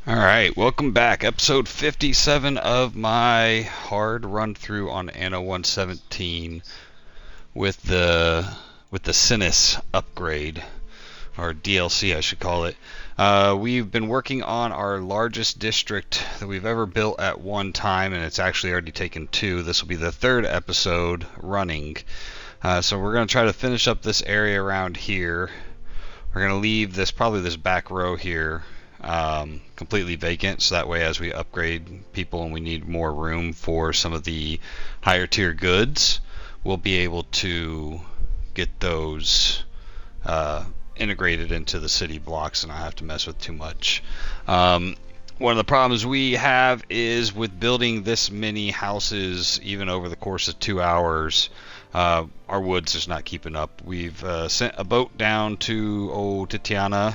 Alright, welcome back. Episode 57 of my hard run through on Anno 117 with the Cinis upgrade, or DLC I should call it. We've been working on our largest district that we've ever built at one time, and it's actually already taken two. This will be the third episode running. So we're going to try to finish up this area around here. We're going to leave probably this back row here completely vacant, so that way as we upgrade people and we need more room for some of the higher tier goods, we'll be able to get those integrated into the city blocks and not have to mess with too much. One of the problems we have is with building this many houses, even over the course of 2 hours, our wood's just not keeping up. We've sent a boat down to Titiana,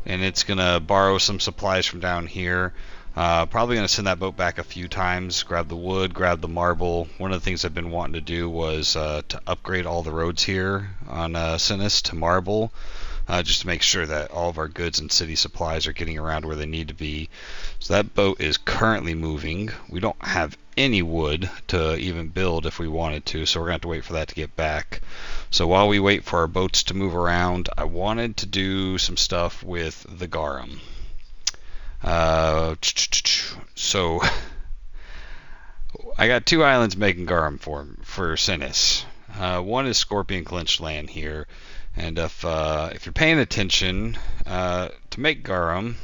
and it's gonna borrow some supplies from down here. Probably gonna send that boat back a few times, grab the wood, grab the marble. One of the things I've been wanting to do was to upgrade all the roads here on Cinis to marble, just to make sure that all of our goods and city supplies are getting around where they need to be. So that boat is currently moving. We don't have any wood to even build if we wanted to, so we're gonna have to wait for that to get back. So while we wait for our boats to move around, I wanted to do some stuff with the Garum. So I got two islands making Garum for Cinis. One is Scorpion Clinched Land here, and if you're paying attention, to make Garum,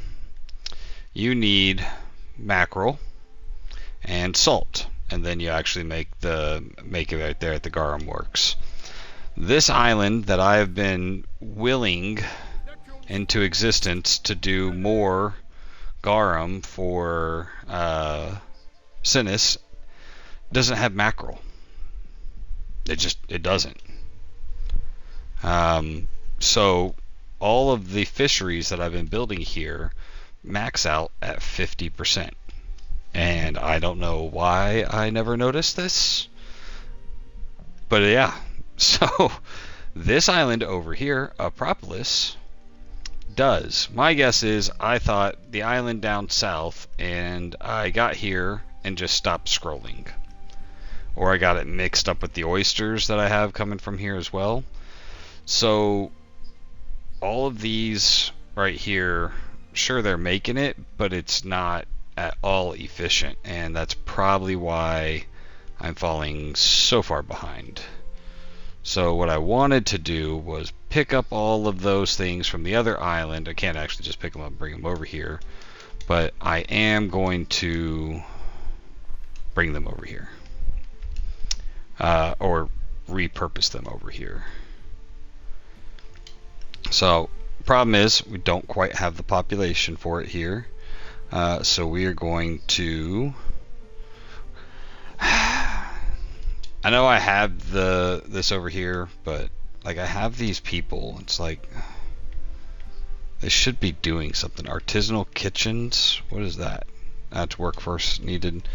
you need mackerel and salt, and then you actually make it right there at the Garum Works. This island that I have been willing into existence to do more Garum for Cinis doesn't have mackerel. It doesn't. So all of the fisheries that I've been building here max out at 50%. And I don't know why I never noticed this. But yeah. So this island over here, Propolis, does. My guess is I thought the island down south, and I got here and just stopped scrolling. Or I got it mixed up with the oysters that I have coming from here as well. So all of these right here, sure they're making it, but it's not at all efficient, and that's probably why I'm falling so far behind. So what I wanted to do was pick up all of those things from the other island. I can't actually just pick them up and bring them over here, but I am going to bring them over here, or repurpose them over here. So problem is we don't quite have the population for it here, so we are going to I know I have this over here, but like I have these people. It's like they should be doing something. Artisanal kitchens. What is that? That's workforce needed.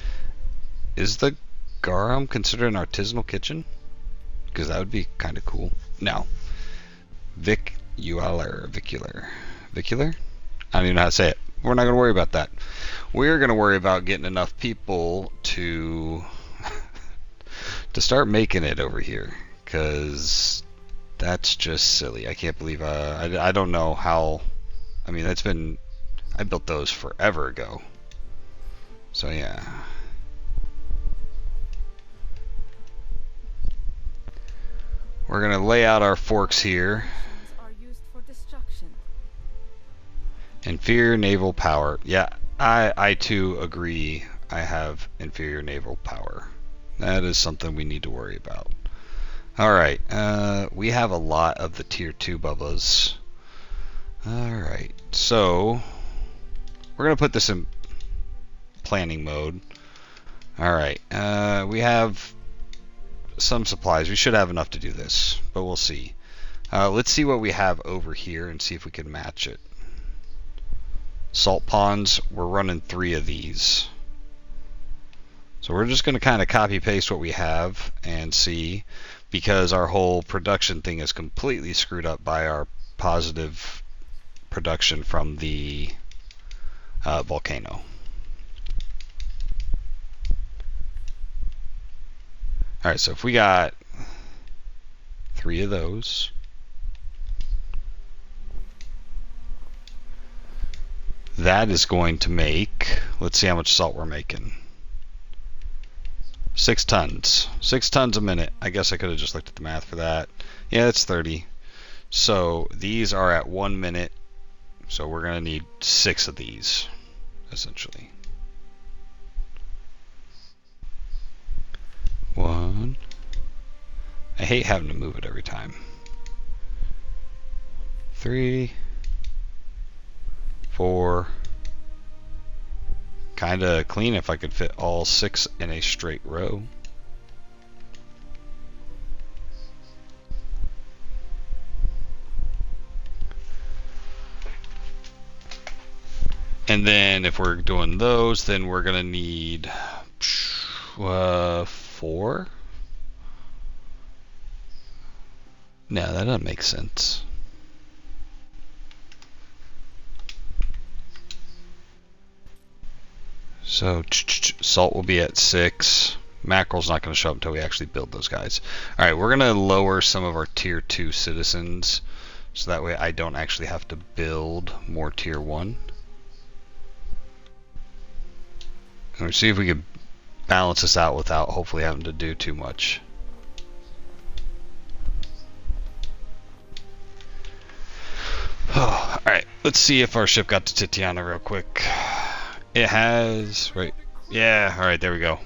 Is the Garum considered an artisanal kitchen? Because that would be kind of cool. No. Vicular. I don't even know how to say it. We're not going to worry about that. We're going to worry about getting enough people to start making it over here, because that's just silly. I can't believe I don't know how. I mean, I built those forever ago, so yeah. We're gonna lay out our forks here. Inferior naval power. Yeah, I too agree. I have inferior naval power. That is something we need to worry about. Alright, we have a lot of the tier 2 bubbles. Alright, so we're going to put this in planning mode. Alright, we have some supplies. We should have enough to do this, but we'll see. Let's see what we have over here and see if we can match it. Salt ponds, we're running 3 of these. So we're just going to kind of copy paste what we have and see, because our whole production thing is completely screwed up by our positive production from the volcano. Alright, so if we got 3 of those, that is going to make, let's see how much salt we're making. 6 tons. 6 tons a minute. I guess I could have just looked at the math for that. Yeah, that's 30. So these are at 1 minute. So we're going to need 6 of these, essentially. 1. I hate having to move it every time. 3. 4. Kinda clean if I could fit all 6 in a straight row. And then if we're doing those, then we're gonna need 4. No, that doesn't make sense. So salt will be at 6. Mackerel's not going to show up until we actually build those guys. All right, we're going to lower some of our tier 2 citizens, so that way I don't actually have to build more tier 1. And we'll see if we can balance this out without hopefully having to do too much. Oh, all right, let's see if our ship got to Titiana real quick. It has, right? Yeah, all right, there we go.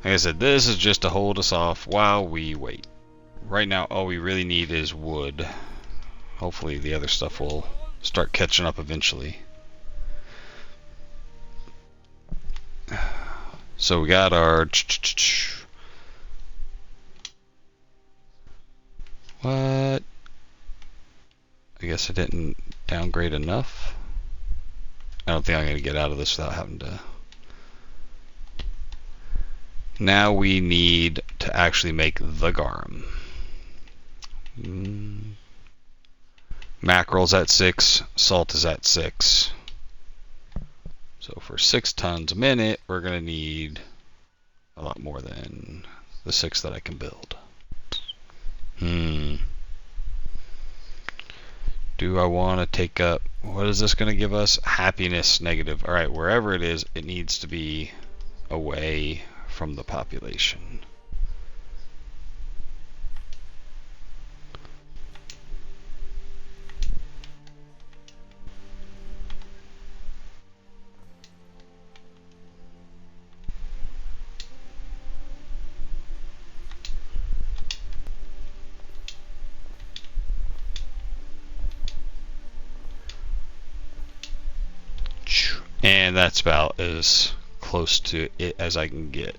Like I said, this is just to hold us off while we wait. Right now, all we really need is wood. Hopefully the other stuff will start catching up eventually. So we got our... What? I guess I didn't downgrade enough. I don't think I'm going to get out of this without having to... Now we need to actually make the garum. Mackerel's at 6, salt is at 6. So for 6 tons a minute, we're going to need a lot more than the 6 that I can build. Do I want to take up, what is this going to give us? Happiness negative. All right, wherever it is, it needs to be away from the population. And that's about as close to it as I can get.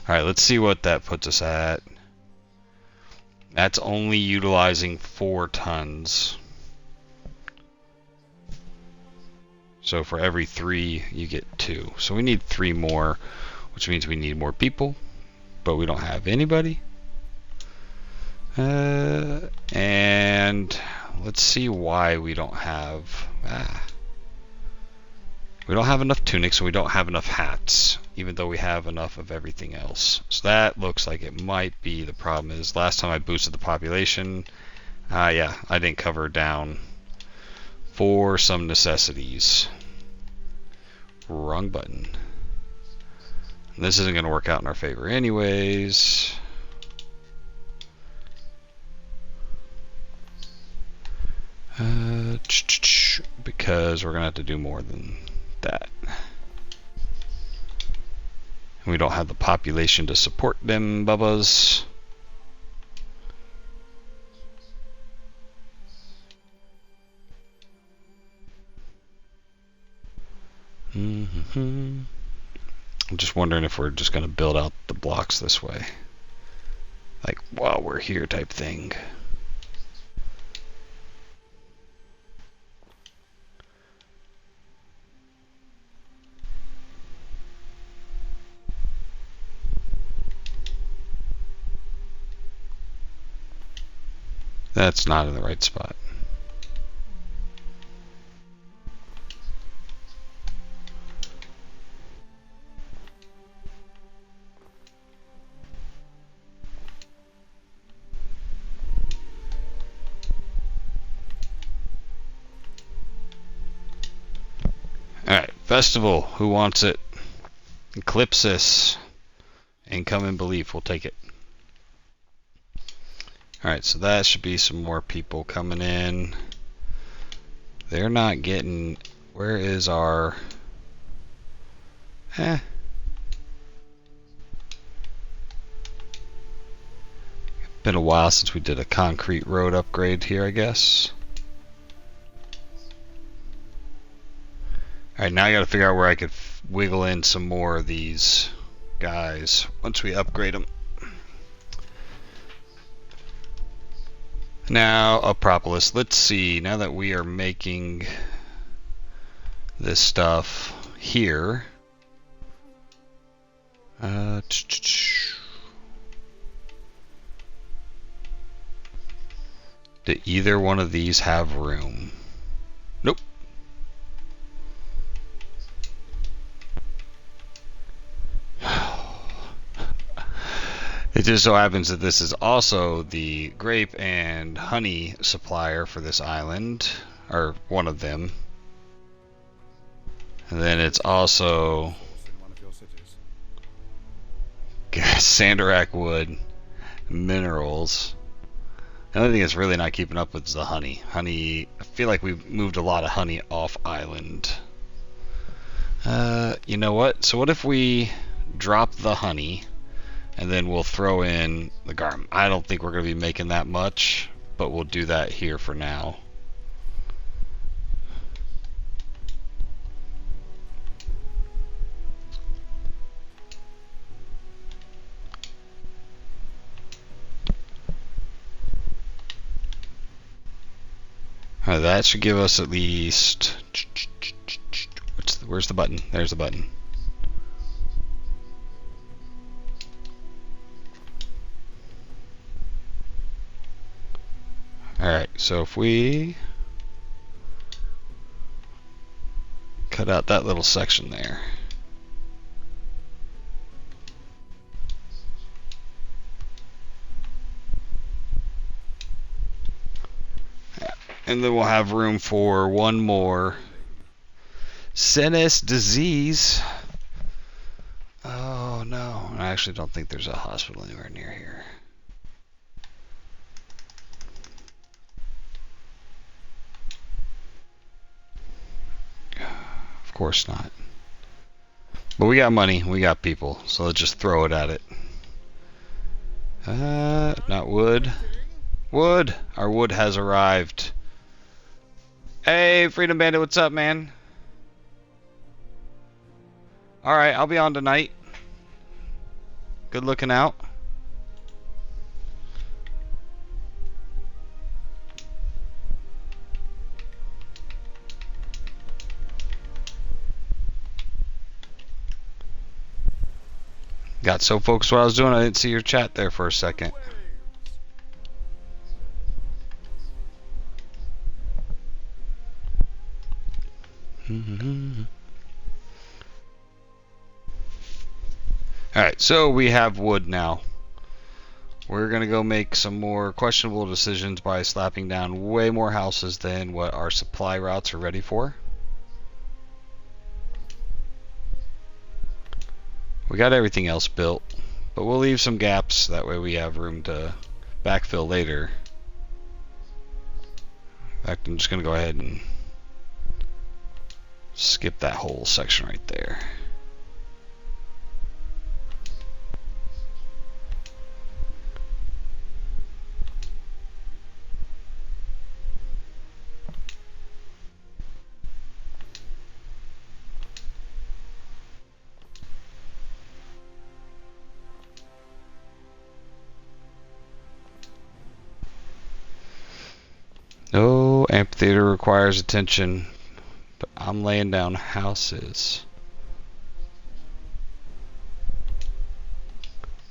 Alright, let's see what that puts us at. That's only utilizing 4 tons. So for every 3, you get 2. So we need 3 more, which means we need more people, but we don't have anybody. And let's see why we don't have... We don't have enough tunics and we don't have enough hats, even though we have enough of everything else. So that looks like it might be the problem. Is last time I boosted the population, yeah, I didn't cover down for some necessities. Wrong button. And this isn't going to work out in our favor anyways. Because we're going to have to do more than that. And we don't have the population to support them, bubbas. I'm just wondering if we're just going to build out the blocks this way. Like, while we're here type thing. That's not in the right spot. Festival, who wants it? Eclipsis. Income and belief, we'll take it. Alright, so that should be some more people coming in. They're not getting... Where is our... Been a while since we did a concrete road upgrade here, I guess. Alright, now I gotta figure out where I could wiggle in some more of these guys once we upgrade them. Now, Acropolis, let's see, now that we are making this stuff here, do either one of these have room? Nope. It just so happens that this is also the grape and honey supplier for this island, or one of them. And then it's also Sandarak wood, minerals. The only thing that's really not keeping up with is the honey. Honey, I feel like we've moved a lot of honey off island. You know what? So what if we drop the honey and then we'll throw in the garum? I don't think we're going to be making that much, but we'll do that here for now. That should give us at least... Where's the button? There's the button. Alright, so if we cut out that little section there. And then we'll have room for one more. Cinis disease. Oh no, I actually don't think there's a hospital anywhere near here. Of course not. But we got money, we got people, so let's just throw it at it. Not wood. Wood! Our wood has arrived. Hey, Freedom Bandit, what's up, man? Alright, I'll be on tonight. Good looking out. Got so focused what I was doing, I didn't see your chat there for a second. Alright, so we have wood now. We're going to go make some more questionable decisions by slapping down way more houses than what our supply routes are ready for. We got everything else built, but we'll leave some gaps, that way we have room to backfill later. In fact, I'm just going to go ahead and skip that whole section right there. No, amphitheater requires attention, but I'm laying down houses.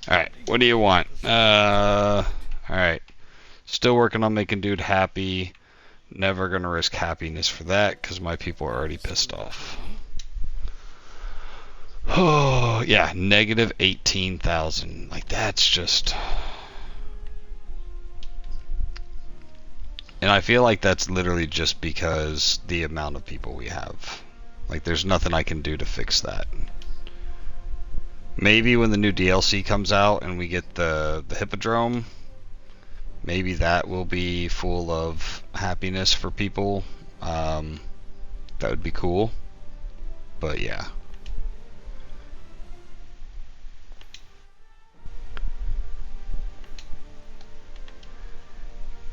Alright, what do you want? Alright. Still working on making dude happy. Never gonna risk happiness for that, because my people are already pissed off. Oh, yeah, negative 18,000. Like, that's just... And I feel like that's literally just because the amount of people we have. Like, there's nothing I can do to fix that. Maybe when the new DLC comes out and we get the Hippodrome, maybe that will be full of happiness for people. That would be cool. But yeah.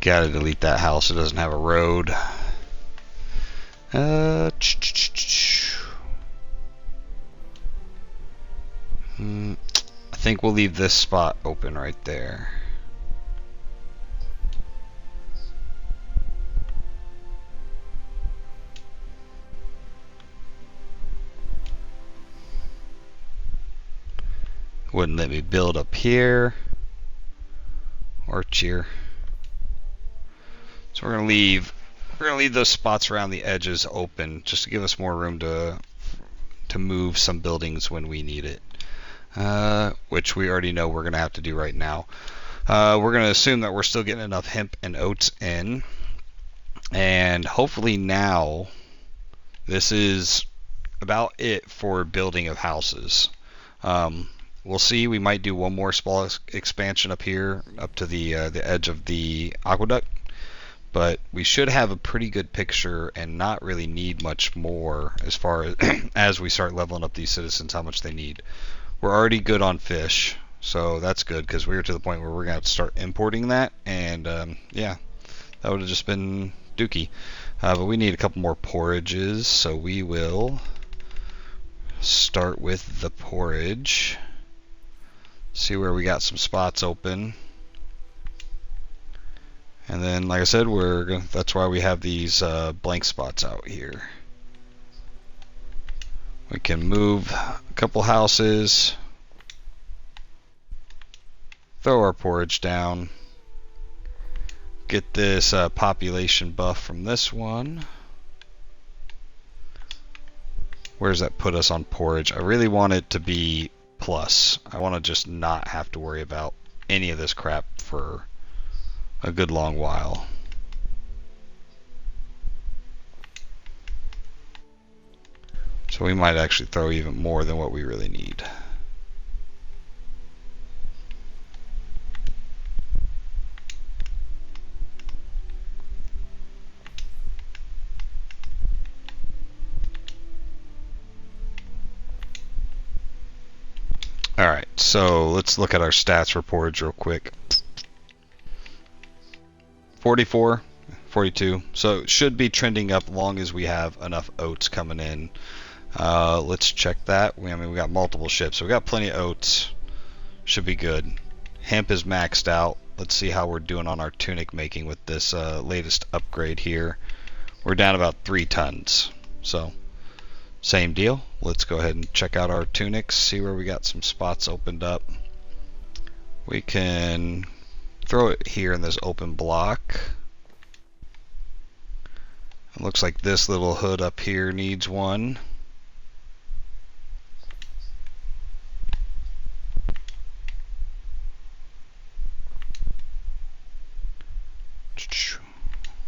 Gotta delete that house. It doesn't have a road. I think we'll leave this spot open right there. Wouldn't let me build up here or cheer. So we're gonna leave those spots around the edges open just to give us more room to move some buildings when we need it. Which we already know we're gonna have to do right now. We're gonna assume that we're still getting enough hemp and oats in, and hopefully now this is about it for building of houses. We'll see. We might do one more small expansion up here, up to the edge of the aqueduct, but we should have a pretty good picture and not really need much more as far as as we start leveling up these citizens, how much they need. We're already good on fish, so that's good because we're to the point where we're gonna have to start importing that, and yeah, that would have just been dookie. But we need a couple more porridges, so we will start with the porridge. See where we got some spots open. And then, like I said, that's why we have these blank spots out here. We can move a couple houses, throw our porridge down, get this population buff from this one. Where does that put us on porridge? I really want it to be plus. I want to just not have to worry about any of this crap for a good long while. So we might actually throw even more than what we really need. Alright, so let's look at our stats for porridge real quick. 44, 42, so it should be trending up long as we have enough oats coming in. Let's check that. I mean, we got multiple ships, so we got plenty of oats. Should be good. Hemp is maxed out. Let's see how we're doing on our tunic making with this latest upgrade here. We're down about 3 tons, so same deal. Let's go ahead and check out our tunics, see where we got some spots opened up. We can throw it here in this open block. It looks like this little hood up here needs one.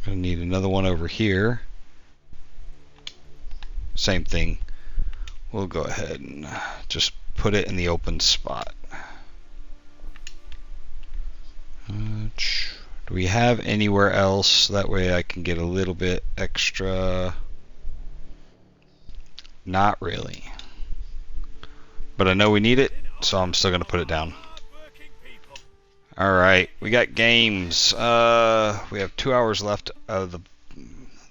Gonna need another one over here. Same thing. We'll go ahead and just put it in the open spot. Do we have anywhere else? That way I can get a little bit extra. Not really. But I know we need it, so I'm still gonna put it down. Alright, we got games. We have 2 hours left of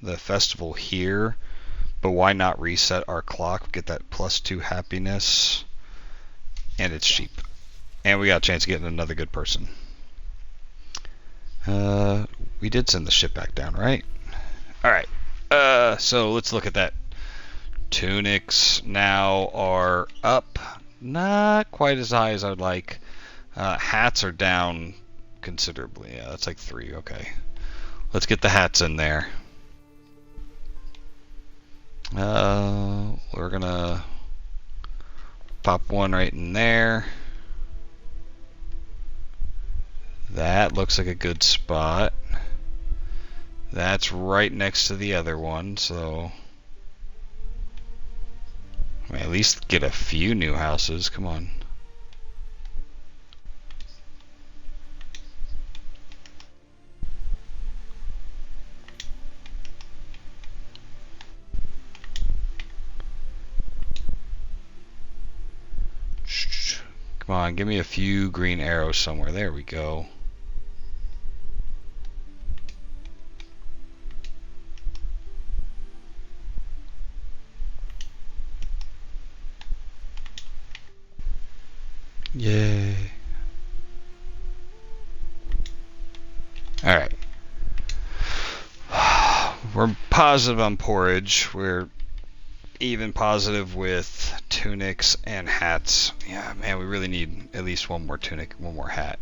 the festival here, but why not reset our clock, get that +2 happiness, and it's cheap. And we got a chance of getting another good person. We did send the ship back down, right? Alright, so let's look at that. Tunics now are up, not quite as high as I'd like. Hats are down considerably. Yeah, that's like 3. Okay. Let's get the hats in there. We're gonna pop one right in there. That looks like a good spot. That's right next to the other one, so I mean, at least get a few new houses. Come on. Come on, give me a few green arrows somewhere. There we go. Yay. Alright. We're positive on porridge. We're even positive with tunics and hats. Yeah, man, we really need at least one more tunic, one more hat.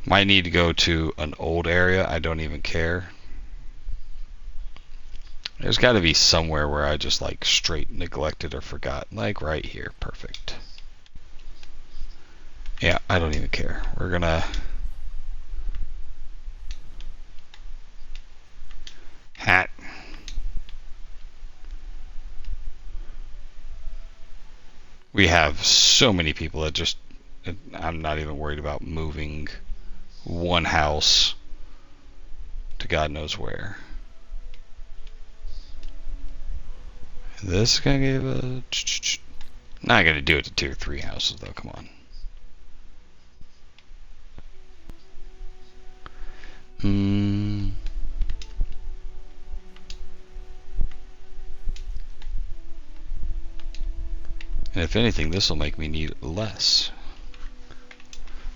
Might need to go to an old area. I don't even care. There's got to be somewhere where I just like straight neglected or forgot. Like right here. Perfect. Yeah, I don't even care. We're gonna hat. We have so many people that just, I'm not even worried about moving one house to God knows where. This is gonna give a, not gonna do it to tier 3 houses though, come on. And if anything, this will make me need less.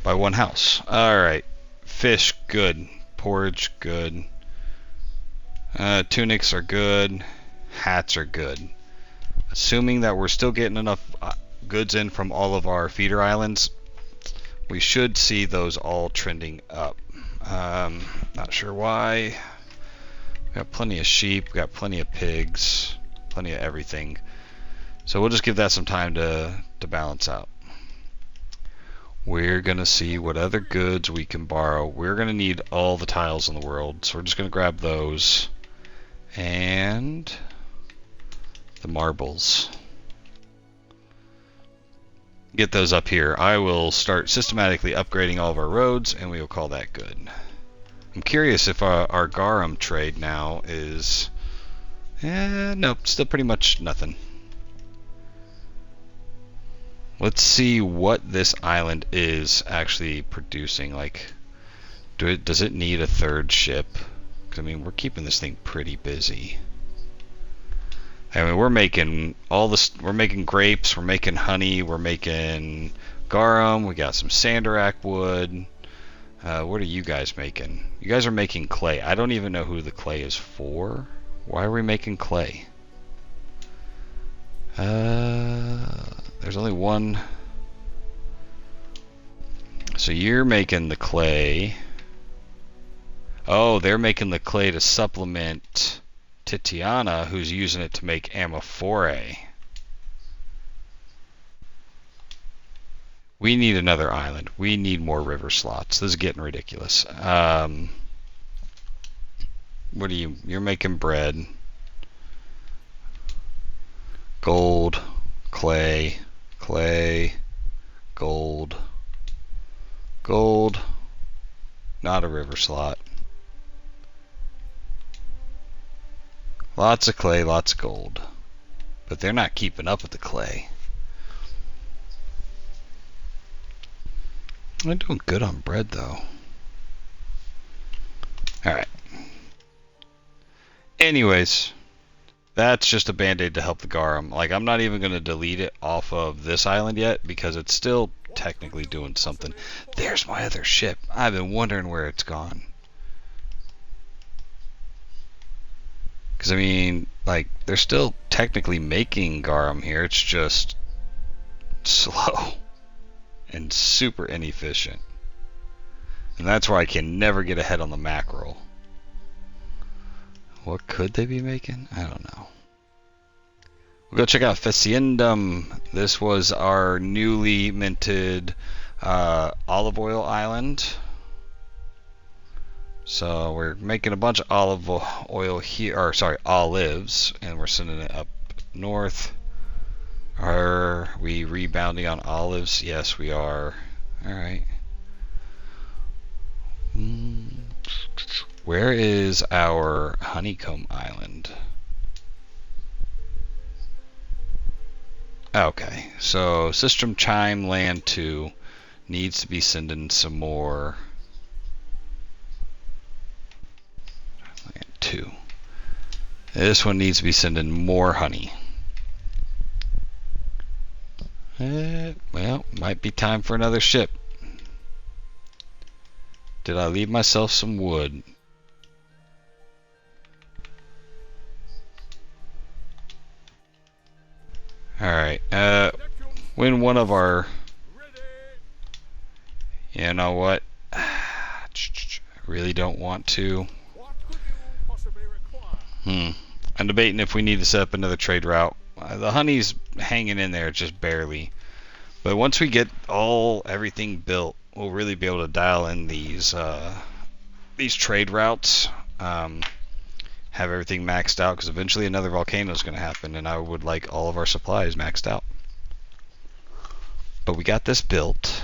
By one house. Alright. Fish, good. Porridge, good. Tunics are good. Hats are good. Assuming that we're still getting enough goods in from all of our feeder islands, we should see those all trending up. Not sure why. We got plenty of sheep, we got plenty of pigs, plenty of everything. So we'll just give that some time to balance out. We're going to see what other goods we can borrow. We're going to need all the tiles in the world, so we're just going to grab those. And the marbles. Get those up here. I will start systematically upgrading all of our roads, and we will call that good. I'm curious if our Garum trade now is... nope, still pretty much nothing. Let's see what this island is actually producing. Like, does it need a third ship? 'Cause, I mean, we're keeping this thing pretty busy. I mean, we're making all this. We're making grapes. We're making honey. We're making garum. We got some sandarak wood. What are you guys making? You guys are making clay. I don't even know who the clay is for. Why are we making clay? There's only one. So you're making the clay. Oh, they're making the clay to supplement Titiana, who's using it to make ammophore. We need another island. We need more river slots. This is getting ridiculous. What are you? You're making bread. Gold, clay, clay, gold, gold. Not a river slot. Lots of clay, lots of gold. But they're not keeping up with the clay. I'm doing good on bread, though. Alright. Anyways, that's just a band-aid to help the garum. Like, I'm not even going to delete it off of this island yet, because it's still technically doing something. There's my other ship. I've been wondering where it's gone. Because, I mean, like, they're still technically making garum here. It's just slow and super inefficient. And that's why I can never get ahead on the mackerel. What could they be making? I don't know. We'll go check out Feciendum. This was our newly minted olive oil island. So we're making a bunch of olive oil here, or sorry, olives, and we're sending it up north. Are we rebounding on olives? Yes, we are. Alright. Where is our honeycomb island? Okay, so System Chime Land 2 needs to be sending some more. Land 2. This one needs to be sending more honey. Well, might be time for another ship. Did I leave myself some wood? Alright, when one of our... You know what? I really don't want to. I'm debating if we need to set up another trade route. The honey's hanging in there just barely. But once we get everything built, we'll really be able to dial in these trade routes. Have everything maxed out, because eventually another volcano is going to happen, and I would like all of our supplies maxed out. But we got this built.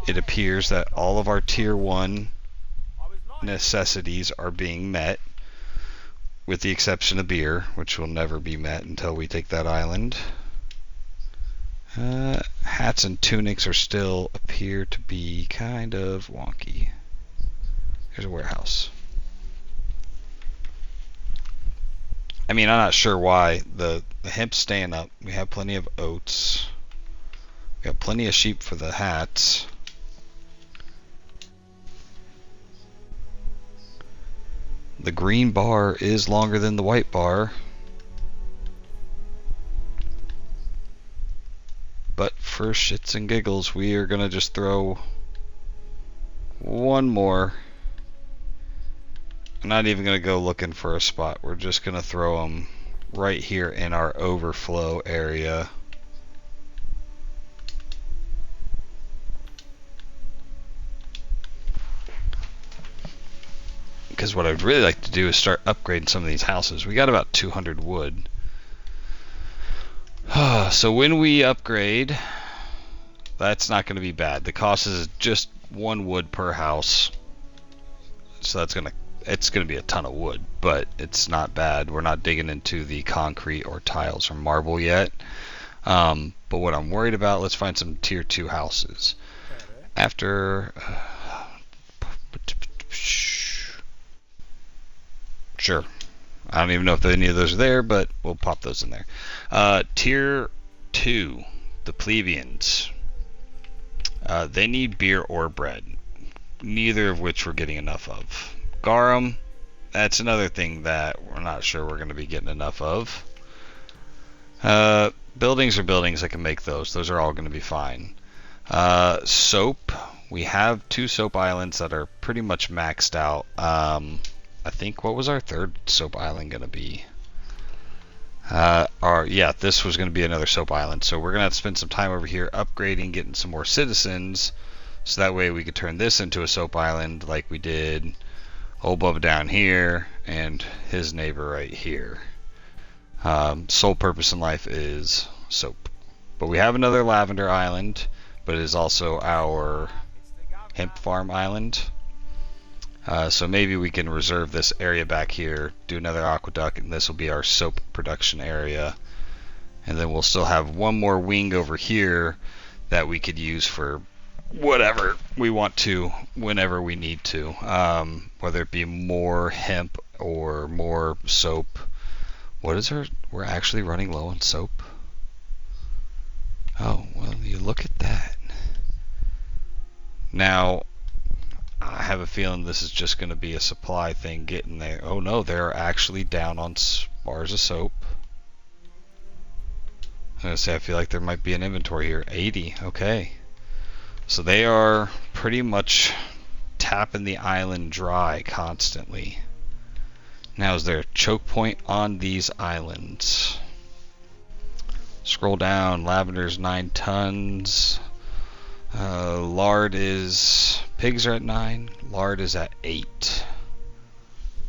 It appears that all of our tier 1 necessities are being met, with the exception of beer, which will never be met until we take that island. Hats and tunics still appear to be kind of wonky. Here's a warehouse. I mean, I'm not sure why. The hemp's staying up. We have plenty of oats. We have plenty of sheep for the hats. The green bar is longer than the white bar. But for shits and giggles, we are going to just throw one more. I'm not even going to go looking for a spot. We're just going to throw them right here in our overflow area. Because what I'd really like to do is start upgrading some of these houses. We got about 200 wood. So when we upgrade, that's not going to be bad. The cost is just 1 wood per house. So it's going to be a ton of wood, but it's not bad. We're not digging into the concrete or tiles or marble yet. But what I'm worried about, let's find some tier 2 houses. After... Sure. I don't even know if any of those are there, but we'll pop those in there. Tier 2, the plebeians. They need beer or bread, neither of which we're getting enough of. Garum, that's another thing that we're not sure we're going to be getting enough of. Buildings are buildings. I can make those. Those are all going to be fine. Soap. We have 2 soap islands that are pretty much maxed out. I think, what was our 3rd soap island going to be? Yeah, this was going to be another soap island. So we're going to have to spend some time over here upgrading, getting some more citizens. So that way we could turn this into a soap island like we did old Bubba down here and his neighbor right here. Sole purpose in life is soap. But we have another lavender island, but it is also our hemp farm island. So maybe we can reserve this area back here, do another aqueduct, and this will be our soap production area. And then we'll still have one more wing over here that we could use for whatever we want to, whenever we need to. Whether it be more hemp or more soap. What is our... We're actually running low on soap? Oh, well, you look at that. Now... I have a feeling this is just going to be a supply thing getting there. Oh no, they're actually down on bars of soap. I was going to say, I feel like there might be an inventory here. 80, okay. So they are pretty much tapping the island dry constantly. Now, is there a choke point on these islands? Scroll down, lavender's 9 tons. Lard is... Pigs are at 9. Lard is at 8.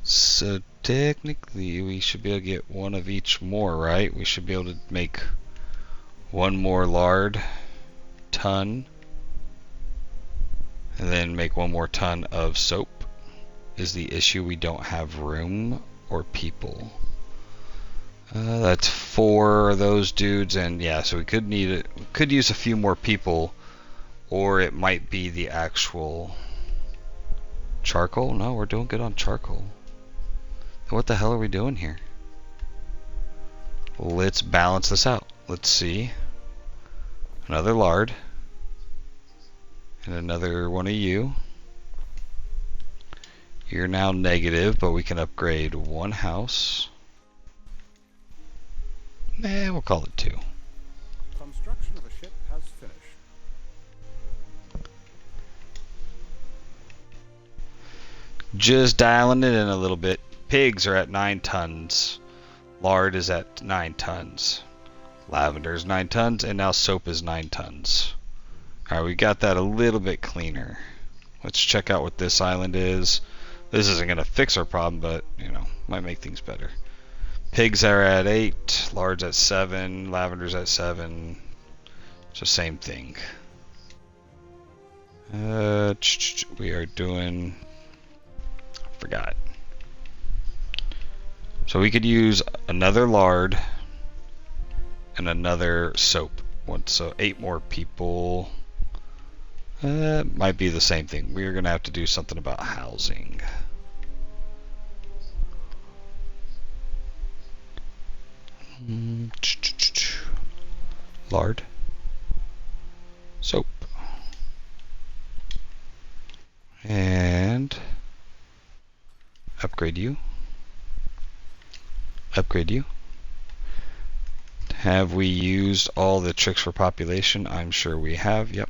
So technically we should be able to get one of each more, right? We should be able to make one more lard ton. And then make one more ton of soap. Is the issue we don't have room or people? That's 4 of those dudes, and yeah, so we could need it. We could use a few more people, or it might be the actual charcoal. No, we're doing good on charcoal. What the hell are we doing here? Let's balance this out. Let's see. Another lard. And another one of you. You're now negative, but we can upgrade one house. Nah, we'll call it 2. Construction of a ship has finished. Just dialing it in a little bit. Pigs are at 9 tons. Lard is at 9 tons. Lavender is 9 tons, and now soap is 9 tons. Alright, we got that a little bit cleaner. Let's check out what this island is. This isn't going to fix our problem, but, you know, might make things better. Pigs are at 8, lard's at 7, lavender's at 7. It's the same thing. We are doing... Forgot. So we could use another lard and another soap. So 8 more people. Might be the same thing. We're going to have to do something about housing. Lard. Soap. And upgrade you. Upgrade you. Have we used all the tricks for population? I'm sure we have. Yep.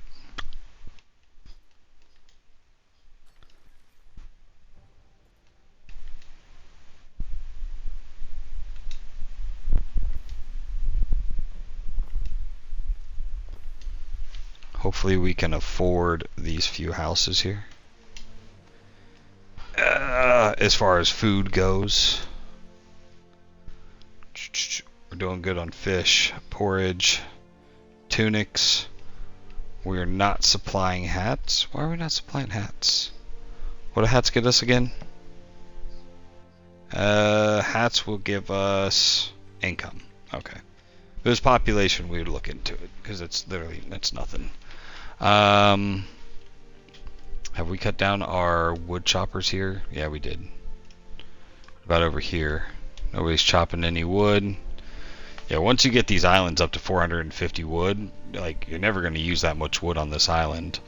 Hopefully we can afford these few houses here. As far as food goes, we're doing good on fish, porridge, tunics. We're not supplying hats. Why are we not supplying hats? What do hats get us again? Hats will give us income. Okay. If it was population, we would look into it because it's literally nothing. Have we cut down our wood choppers here? Yeah, we did. What about over here? Nobody's chopping any wood. Yeah, once you get these islands up to 450 wood, like, you're never going to use that much wood on this island.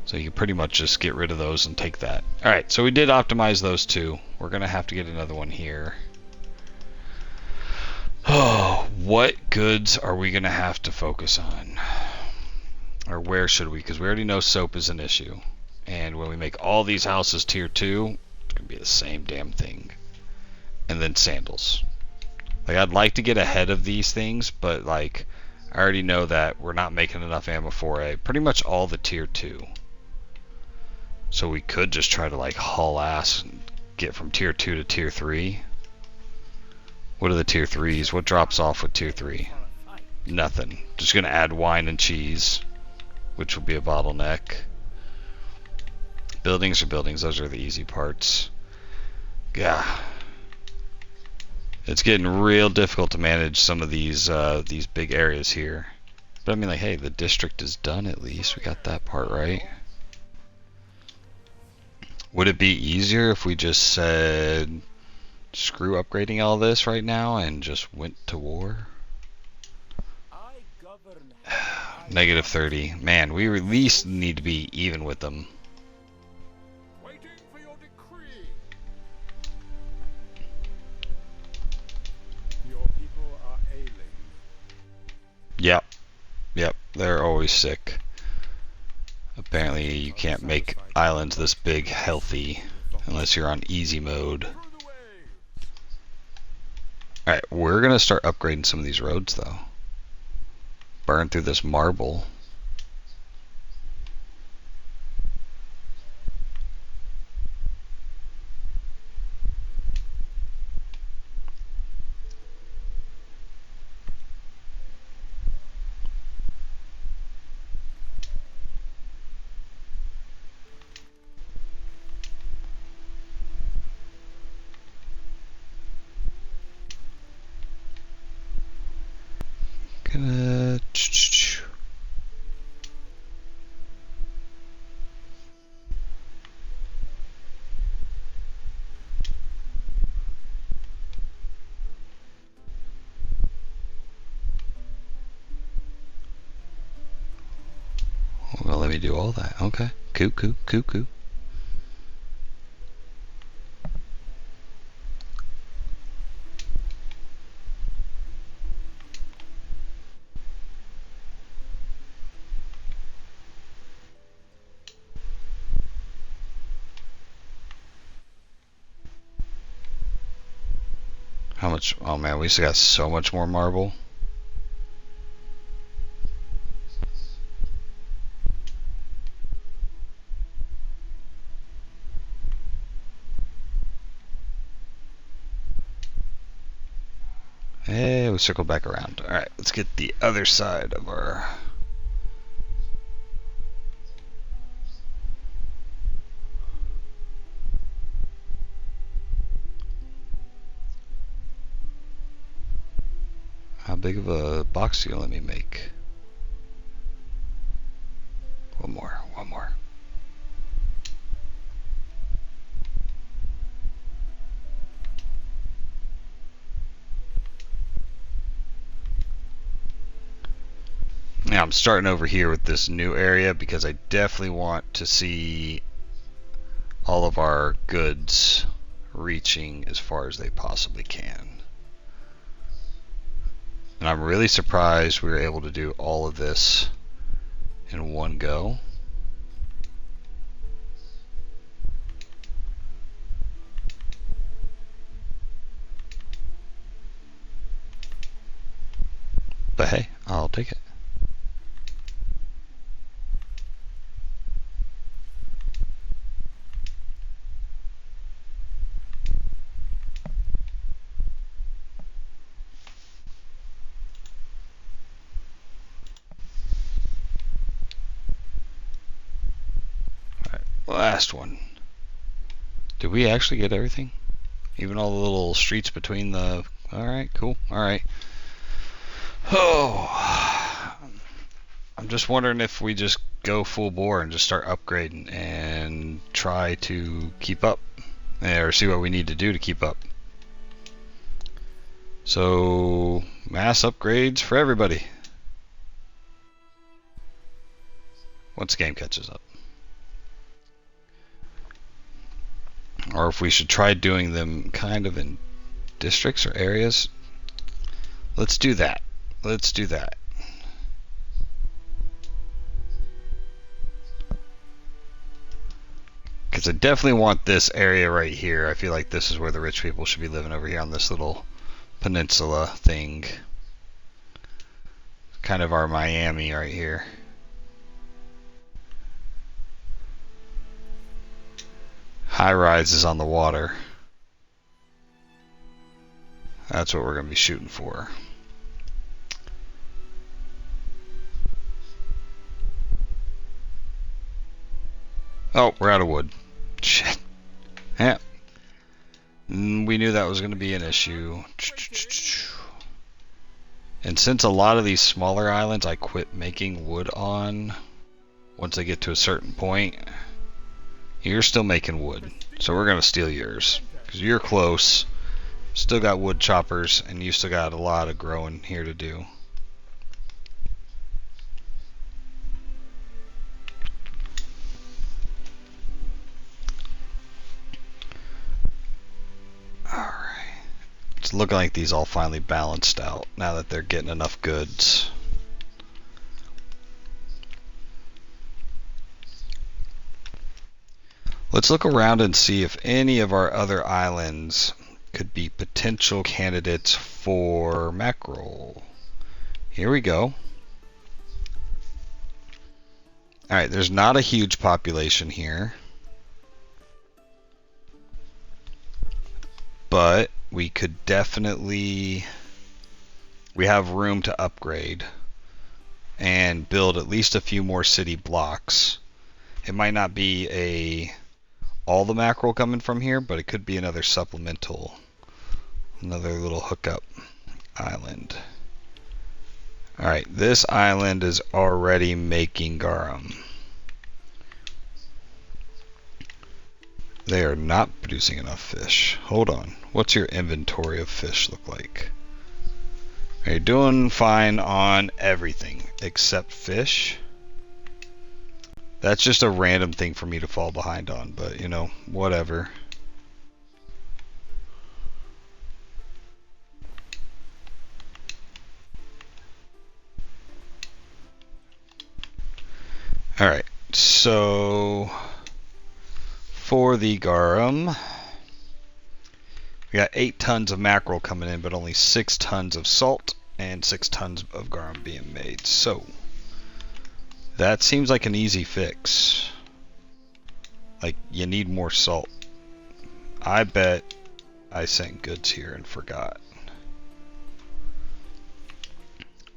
So you pretty much just get rid of those and take that. Alright, so we did optimize those 2. We're going to have to get another one here. Oh, what goods are we going to have to focus on? Or where should we? Because we already know soap is an issue. And when we make all these houses tier 2, it's going to be the same damn thing. And then sandals. Like, I'd like to get ahead of these things, but, like, I already know that we're not making enough ammo for pretty much all the tier 2. So we could just try to, like, haul ass and get from tier 2 to tier 3. What are the tier 3s? What drops off with tier 3? Nothing. Just going to add wine and cheese, which will be a bottleneck. Buildings are buildings. Those are the easy parts. Yeah. It's getting real difficult to manage some of these big areas here. But I mean, like, hey, the district is done at least. We got that part right. Would it be easier if we just said, screw upgrading all this right now and just went to war? Negative 30. Man, we at least need to be even with them. Yep. Yep, they're always sick. Apparently you can't make islands this big healthy unless you're on easy mode. Alright, we're going to start upgrading some of these roads though. Burn through this marble. me do all that. Okay. Cool. How much? Oh man, we still got so much more marble. Hey, we circled back around. Alright, let's get the other side of our... How big of a box do you let me make? One more. Now I'm starting over here with this new area because I definitely want to see all of our goods reaching as far as they possibly can. And I'm really surprised we were able to do all of this in one go. But hey, I'll take it. Last one. Did we actually get everything? Even all the little streets between the... Alright, cool. Alright. Oh. I'm just wondering if we just go full bore and just start upgrading and try to keep up. Or see what we need to do to keep up. So, mass upgrades for everybody. Once the game catches up. Or if we should try doing them kind of in districts or areas. Let's do that. Because I definitely want this area right here. I feel like this is where the rich people should be living, over here on this little peninsula thing. Kind of our Miami right here. High rises on the water. That's what we're going to be shooting for. Oh, we're out of wood. Shit. Yeah. We knew that was going to be an issue. And since a lot of these smaller islands I quit making wood on once I get to a certain point, you're still making wood. So we're going to steal yours. Because you're close. Still got wood choppers, and you still got a lot of growing here to do. Alright. It's looking like these all finally balanced out now that they're getting enough goods. Let's look around and see if any of our other islands could be potential candidates for mackerel. Here we go. Alright, there's not a huge population here. But we could definitely... We have room to upgrade and build at least a few more city blocks. It might not be all the mackerel coming from here, but it could be another supplemental, another little hookup island. Alright, this island is already making garum. They are not producing enough fish. Hold on. What's your inventory of fish look like? You're doing fine on everything except fish. That's just a random thing for me to fall behind on, but you know, whatever. Alright, so for the garum, we got 8 tons of mackerel coming in, but only 6 tons of salt and 6 tons of garum being made. So that seems like an easy fix. Like, you need more salt. I bet I sent goods here and forgot.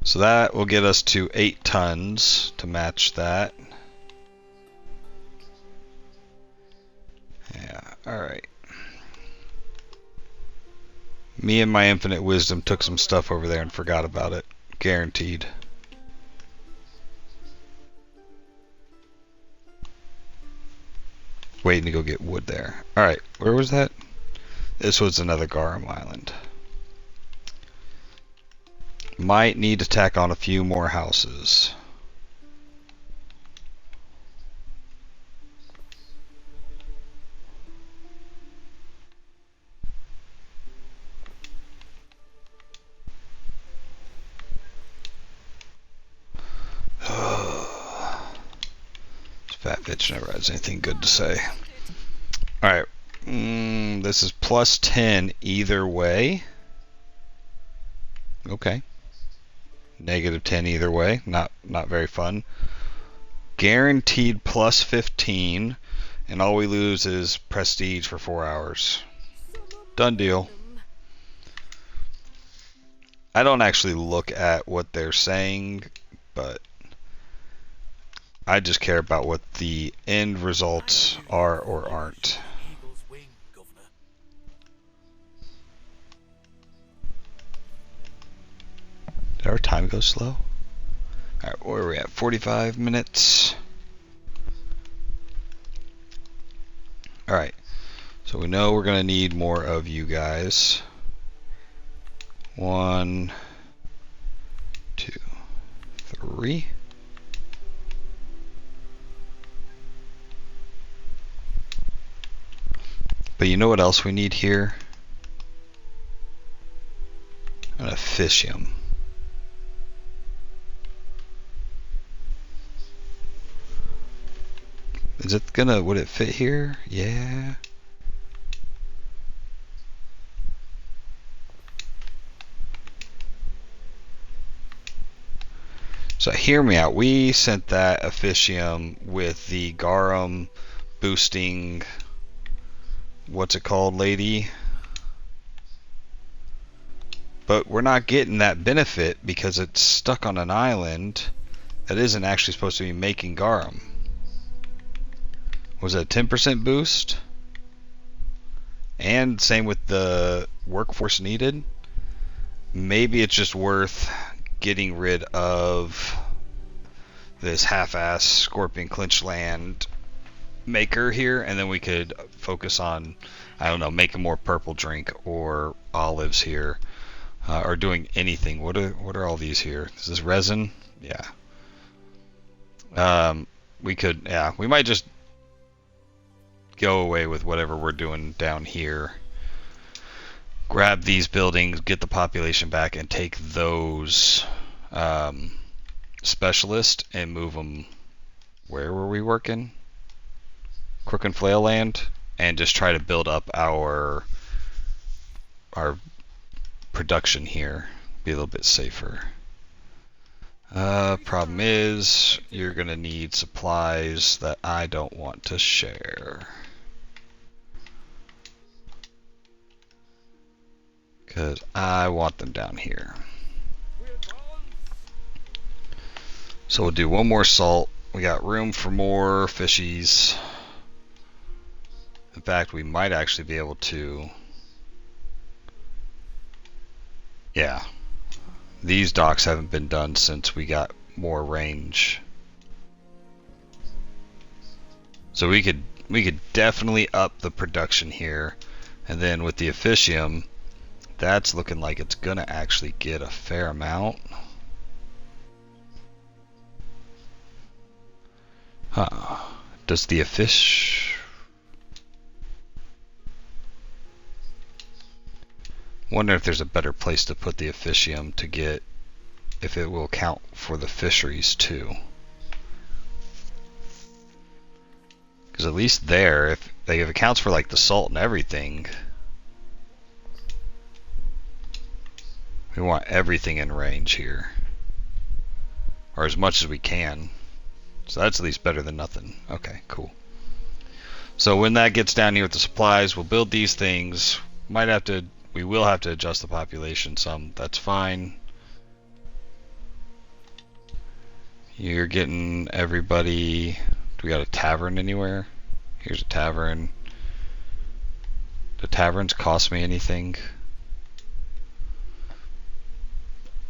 So that will get us to 8 tons to match that. Yeah, alright. Me and my infinite wisdom took some stuff over there and forgot about it. Guaranteed. Waiting to go get wood there. Alright, where was that? This was another Garum island. Might need to tack on a few more houses. Fat bitch never has anything good to say. Alright. This is plus 10 either way. Okay. Negative 10 either way. Not very fun. Guaranteed plus 15. And all we lose is prestige for 4 hours. Done deal. I don't actually look at what they're saying, but I just care about what the end results are or aren't. Did our time go slow? Alright, where are we at? 45 minutes. Alright, so we know we're going to need more of you guys. 1, 2, 3. But you know what else we need here? An officium. Is it gonna, would it fit here? Yeah. So hear me out. We sent that officium with the garum boosting, what's it called, lady? But we're not getting that benefit because it's stuck on an island that isn't actually supposed to be making garum. Was it a 10% boost? And same with the workforce needed. Maybe it's just worth getting rid of this half-ass scorpion clinch land maker here, and then we could focus on, I don't know, making more purple drink or olives here, or doing anything. What are all these here? Is this resin? Yeah. We could, yeah, we might just go away with whatever we're doing down here. Grab these buildings, get the population back, and take those specialists and move them. Where were we working? Crook and Flail Land, and just try to build up our production here. Be a little bit safer. Problem is, you're gonna need supplies that I don't want to share. Because I want them down here. So we'll do one more salt. We got room for more fishies. In fact, we might actually be able to... Yeah. These docks haven't been done since we got more range. So we could definitely up the production here. And then with the officium, that's looking like it's gonna actually get a fair amount. Huh. Does the fish... Wonder if there's a better place to put the officium to get if it will count for the fisheries too. Because at least there, if it counts for like the salt and everything, we want everything in range here, or as much as we can. So that's at least better than nothing. Okay, cool. So when that gets down here with the supplies, we'll build these things. We will have to adjust the population some. That's fine. You're getting everybody. Do we got a tavern anywhere? Here's a tavern. Do taverns cost me anything?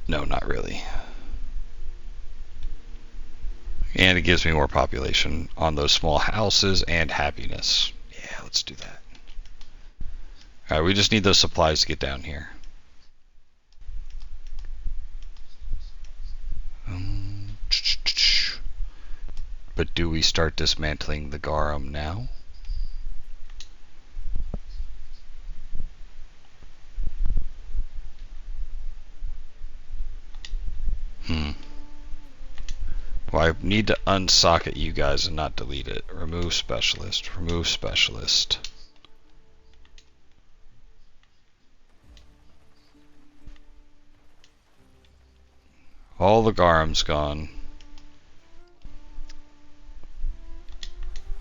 No, not really. And it gives me more population on those small houses and happiness. Yeah, let's do that. Alright, we just need those supplies to get down here. But do we start dismantling the Garum now? Well, I need to unsocket you guys and not delete it. Remove specialist. Remove specialist. All the Garum's gone.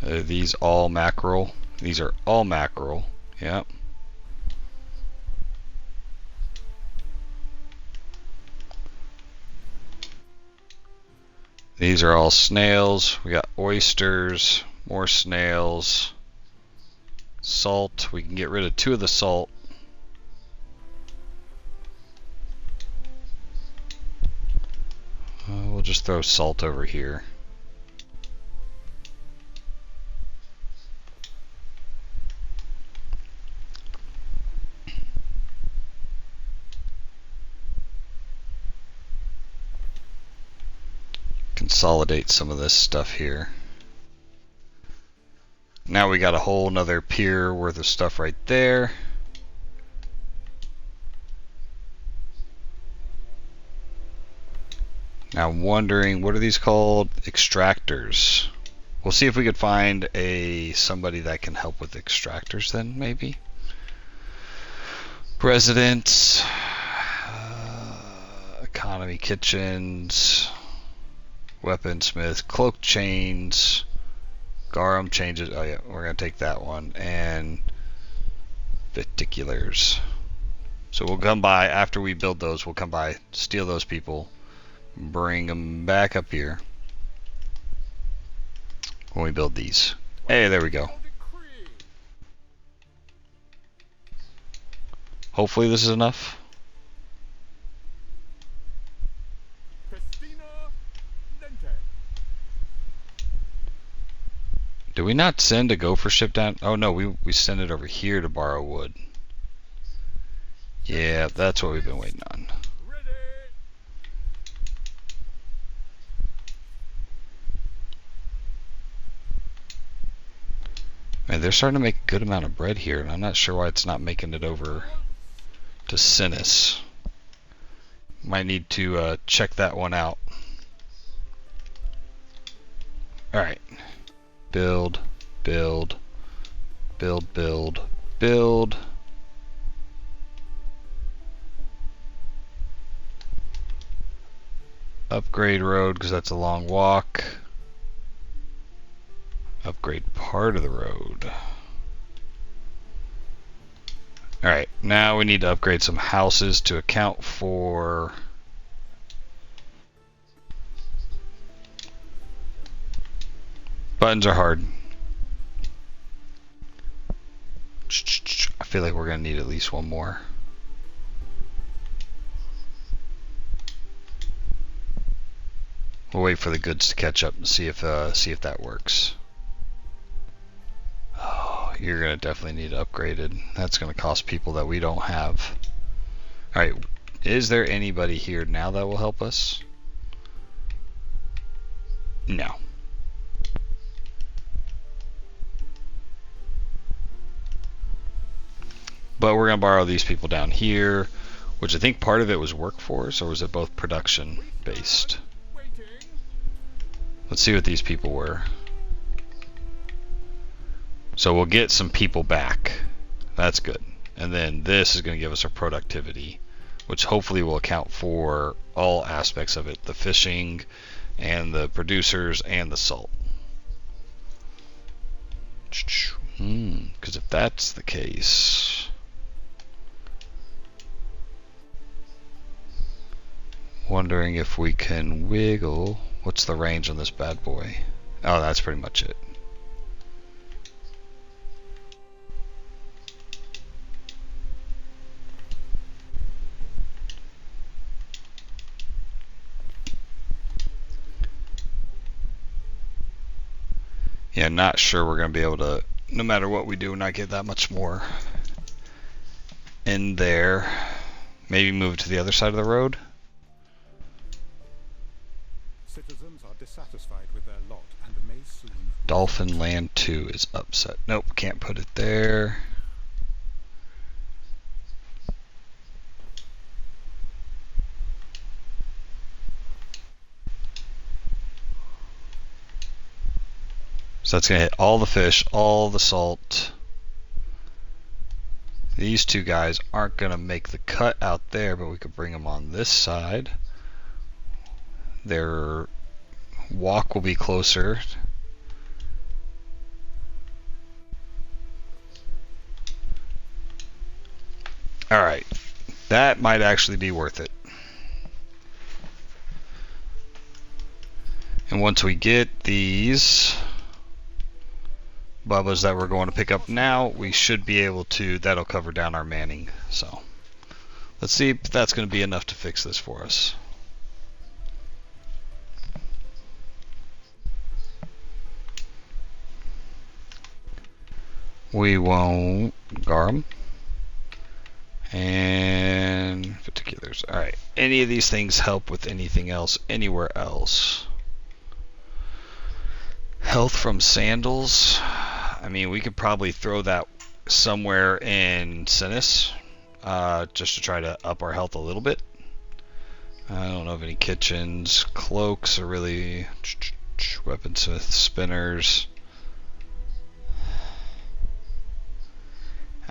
Are these all mackerel? These are all mackerel. Yep. These are all snails. We got oysters, more snails, salt. We can get rid of 2 of the salt. We'll just throw salt over here. Consolidate some of this stuff here. Now we got a whole nother pier worth of stuff right there. Now I'm wondering, what are these called? Extractors. We'll see if we could find somebody that can help with extractors then, maybe. Residents, economy kitchens, weaponsmith, cloak chains, Garum changes. Oh yeah, we're gonna take that one, and particulars. So we'll come by after we build those. We'll come by, steal those people, bring them back up here when we build these. Hey, there we go. Hopefully this is enough. Did we not send a gopher ship down? Oh no, we sent it over here to borrow wood. Yeah, that's what we've been waiting on. Man, they're starting to make a good amount of bread here, and I'm not sure why it's not making it over to Cinis. Might need to check that one out. Alright. Build, build, build, build, build. Upgrade road, because that's a long walk. Upgrade part of the road. Alright, now we need to upgrade some houses to account for... Buttons are hard. I feel like we're going to need at least one more. We'll wait for the goods to catch up and see if that works. Oh, you're going to definitely need upgraded. That's going to cost people that we don't have. Alright, is there anybody here now that will help us? No. But we're going to borrow these people down here, which I think part of it was workforce, or was it both production based? Let's see what these people were. So we'll get some people back. That's good. And then this is going to give us our productivity, which hopefully will account for all aspects of it, the fishing and the producers and the salt. Because if that's the case, wondering if we can wiggle. What's the range on this bad boy? Oh, that's pretty much it. Yeah, not sure we're going to be able to, no matter what we do, not get that much more in there. Maybe move to the other side of the road. Citizens are dissatisfied with their lot and may soon... Dolphin Land 2 is upset. Nope, can't put it there. So that's going to hit all the fish, all the salt. These two guys aren't going to make the cut out there, but we could bring them on this side. Their walk will be closer. Alright, that might actually be worth it. And once we get these Bubbas that we're going to pick up now, we should be able to, that'll cover down our manning. So let's see if that's going to be enough to fix this for us. We won't Garum and particulars. Alright, any of these things help with anything else anywhere else? Health from sandals. I mean, we could probably throw that somewhere in Cinis, just to try to up our health a little bit. I don't know of any kitchens. Cloaks are really weaponsmith, spinners.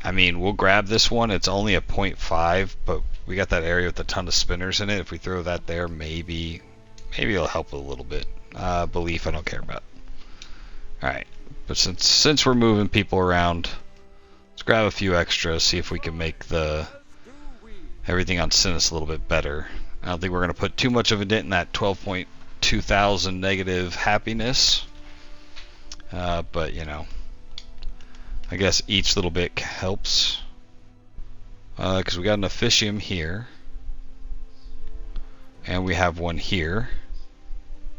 I mean, we'll grab this one. It's only a 0.5, but we got that area with a ton of spinners in it. If we throw that there, maybe it'll help a little bit. Belief, I don't care about. All right. But since we're moving people around, let's grab a few extras, see if we can make everything on Cinis a little bit better. I don't think we're going to put too much of a dent in that 12.2 thousand negative happiness. But, you know, I guess each little bit helps. Because we got an officium here. And we have one here.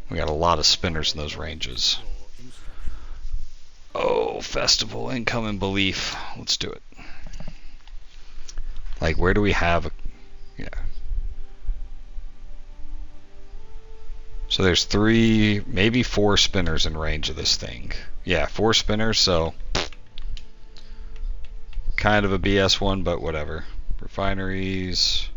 We got a lot of spinners in those ranges. Oh, festival, income and belief. Let's do it. Like, where do we have yeah. So there's 3, maybe 4 spinners in range of this thing. Yeah, 4 spinners, so kind of a BS one, but whatever. Refineries.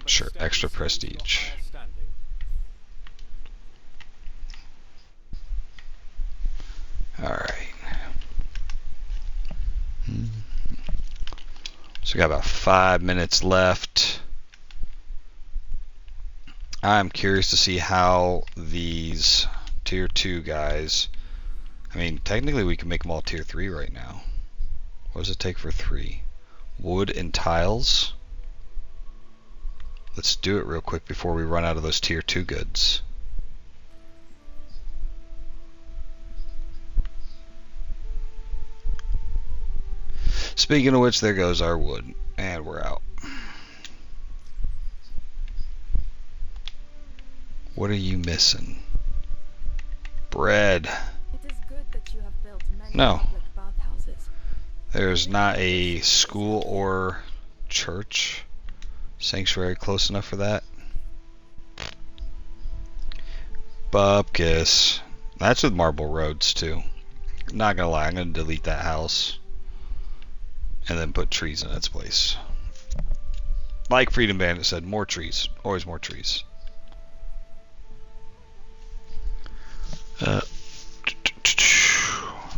Sure, extra prestige. Alright. So we got about 5 minutes left. I'm curious to see how these tier 2 guys, I mean, technically we can make them all tier 3 right now. What does it take for 3? Wood and tiles. Let's do it real quick before we run out of those tier 2 goods. Speaking of which, there goes our wood, and we're out. What are you missing? Bread. It is good that you have built many No. public bathhouses. There's not a school or church sanctuary close enough for that. Bupkis. That's with marble roads too. Not gonna lie, I'm gonna delete that house and then put trees in its place. Like Freedom Bandit said, more trees. Always more trees.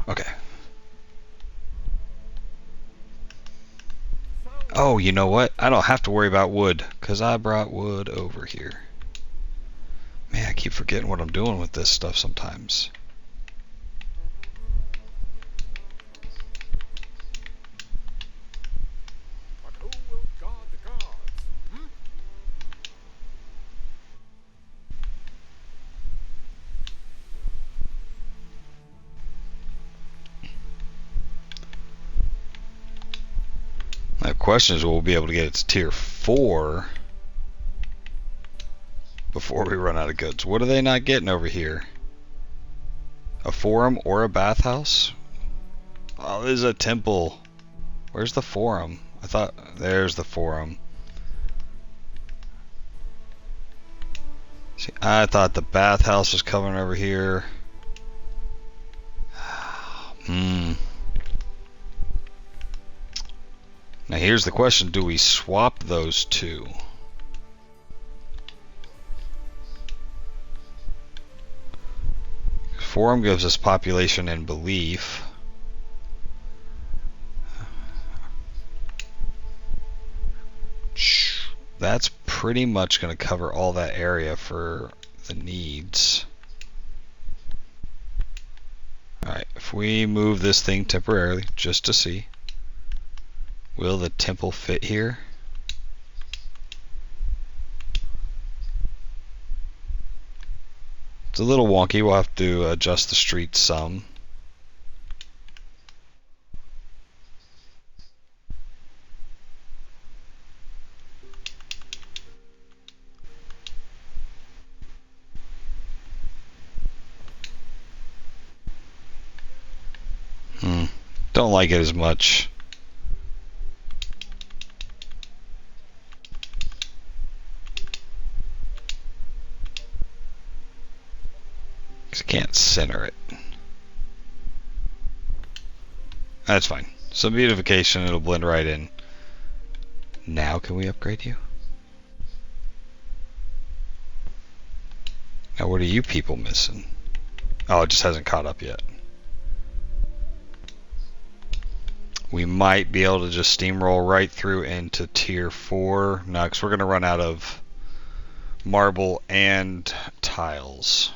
Okay. Oh, you know what? I don't have to worry about wood, because I brought wood over here. Man, I keep forgetting what I'm doing with this stuff sometimes. But who will guard the guards? Hmm? The question is, will we be able to get it to tier 4 before we run out of goods? What are they not getting over here? A forum or a bathhouse? Oh, this is a temple. Where's the forum? I thought, there's the forum. See, I thought the bathhouse was coming over here. Now here's the question, do we swap those two? Forum gives us population and belief. That's pretty much going to cover all that area for the needs. Alright, if we move this thing temporarily, just to see, will the temple fit here? It's a little wonky, we'll have to adjust the streets some. Don't like it as much. I can't center it. That's fine. Some beautification, it'll blend right in. Now can we upgrade you? Now what are you people missing? Oh, it just hasn't caught up yet. We might be able to just steamroll right through into tier 4. No, because we're going to run out of marble and tiles.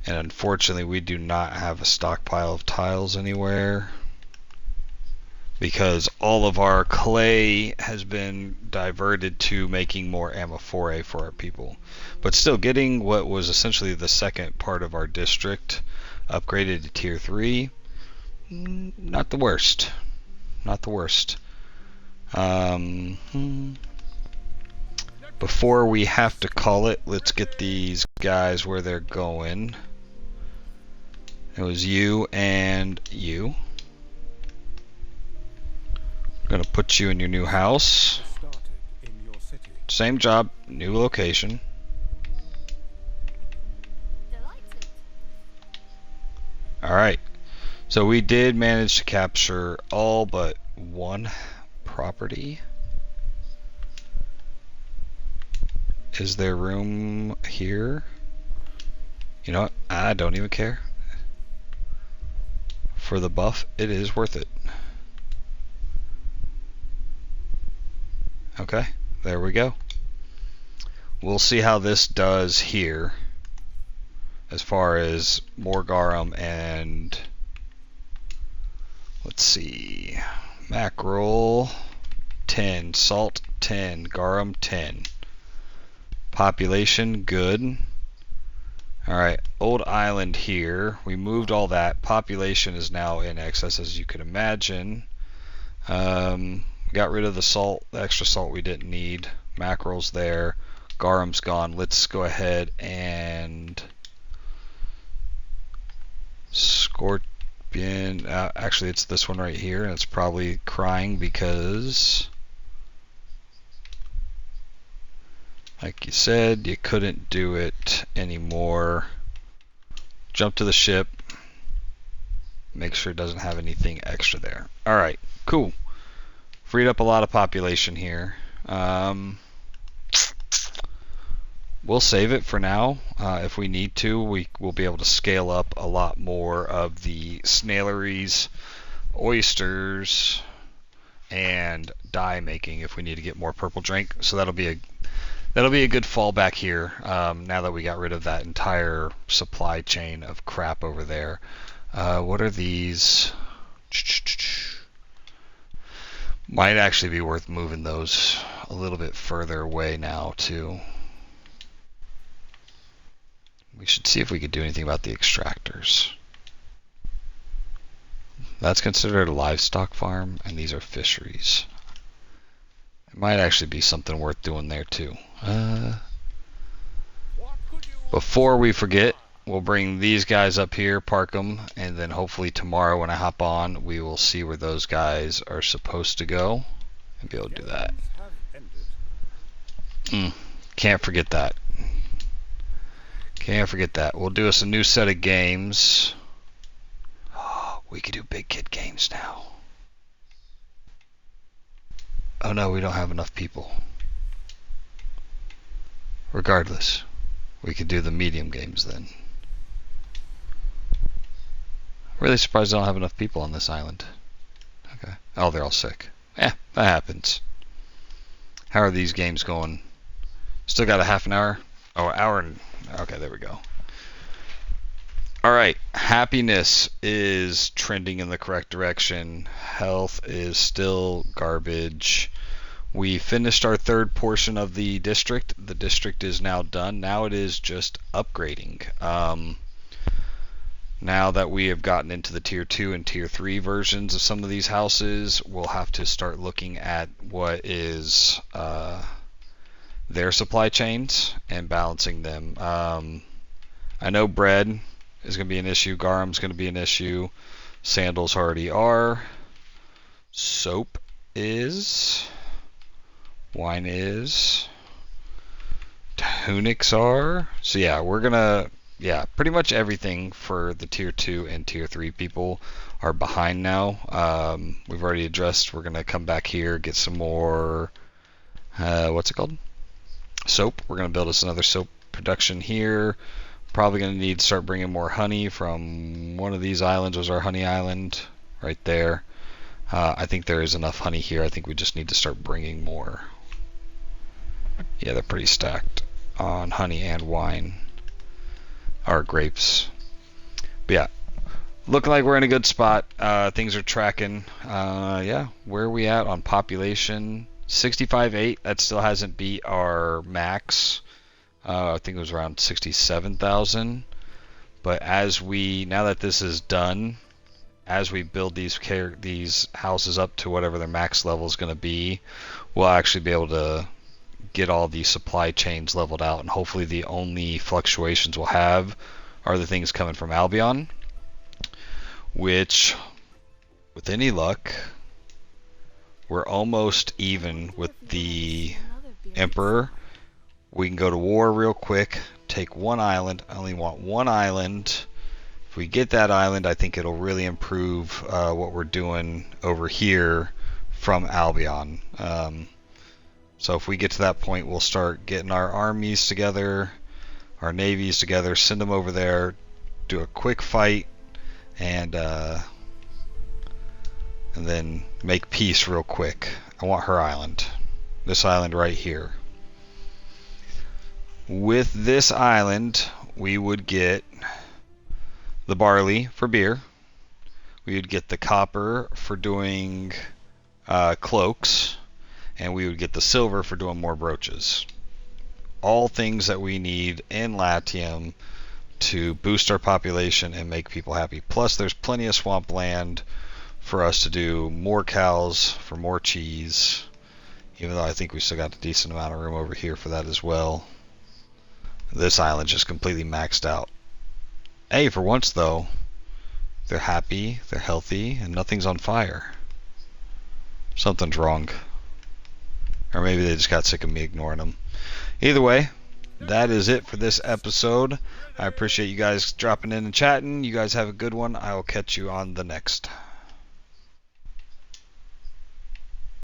And unfortunately, we do not have a stockpile of tiles anywhere, because all of our clay has been diverted to making more ammophora for our people. But still, getting what was essentially the second part of our district upgraded to tier 3, not the worst. Not the worst. Before we have to call it, let's get these guys where they're going. It was you and you. I'm gonna put you in your new house. Started in your city. Same job, new location. Delighted. Alright. So we did manage to capture all but one property. Is there room here? You know what? I don't even care. For the buff, it is worth it. Okay, there we go. We'll see how this does here as far as more garum and let's see, mackerel 10, salt 10, garum 10. Population good. Alright, old island here. We moved all that. Population is now in excess, as you can imagine. Got rid of the salt, the extra salt we didn't need. Mackerel's there. Garum's gone. Let's go ahead and Scorpion. Actually, it's this one right here, and it's probably crying because, like you said, you couldn't do it anymore jump to the ship. Make sure it doesn't have anything extra there. Alright, cool. Freed up a lot of population here. We'll save it for now. If we need to, we'll be able to scale up a lot more of the snailleries, oysters, and dye making if we need to get more purple drink. So that'll be a good fallback here. Now that we got rid of that entire supply chain of crap over there. What are these? Might actually be worth moving those a little bit further away now too. We should see if we could do anything about the extractors. That's considered a livestock farm, and these are fisheries. It might actually be something worth doing there too. Before we forget, we'll bring these guys up here, park them, and then hopefully tomorrow when I hop on, we will see where those guys are supposed to go and be able to do that. Can't forget that. Can't forget that. We'll do us a new set of games. Oh, we could do big kid games now. Oh no, we don't have enough people. Regardless, we could do the medium games then. Really surprised I don't have enough people on this island. Okay. Oh, they're all sick. Yeah, that happens. How are these games going? Still got a half an hour? Oh, hour and... Okay, there we go. Alright, happiness is trending in the correct direction. Health is still garbage. We finished our third portion of the district. The district is now done. Now it is just upgrading. Now that we have gotten into the tier 2 and tier 3 versions of some of these houses, we'll have to start looking at what is their supply chains and balancing them. I know bread is going to be an issue. Garum's going to be an issue. Sandals already are. Soap is. Wine is. Tunics are. So yeah, we're going to... Yeah, pretty much everything for the tier 2 and tier 3 people are behind now. We've already addressed, we're going to come back here, get some more, what's it called? Soap. We're going to build us another soap production here. Probably going to need to start bringing more honey from one of these islands. Was our honey island right there. I think there is enough honey here. I think we just need to start bringing more. Yeah, they're pretty stacked on honey and wine. Or grapes. But yeah, looking like we're in a good spot. Things are tracking. Yeah, where are we at on population? 65.8. That still hasn't beat our max. I think it was around 67,000. But now that this is done, as we build these houses up to whatever their max level is going to be, we'll actually be able to get all the supply chains leveled out, and hopefully the only fluctuations we'll have are the things coming from Albion, which, with any luck, we're almost even with the Emperor. We can go to war real quick, take one island. I only want one island. If we get that island, I think it'll really improve what we're doing over here from Albion. So if we get to that point, we'll start getting our armies together, our navies together, send them over there, do a quick fight, and then make peace real quick. I want her island. This island right here. With this island, we would get the barley for beer. We would get the copper for doing cloaks. And we would get the silver for doing more brooches. All things that we need in Latium to boost our population and make people happy. Plus, there's plenty of swamp land for us to do more cows for more cheese. Even though I think we still got a decent amount of room over here for that as well. This island's just completely maxed out. Hey, for once though, they're happy, they're healthy, and nothing's on fire. Something's wrong. Or maybe they just got sick of me ignoring them. Either way, that is it for this episode. I appreciate you guys dropping in and chatting. You guys have a good one. I will catch you on the next.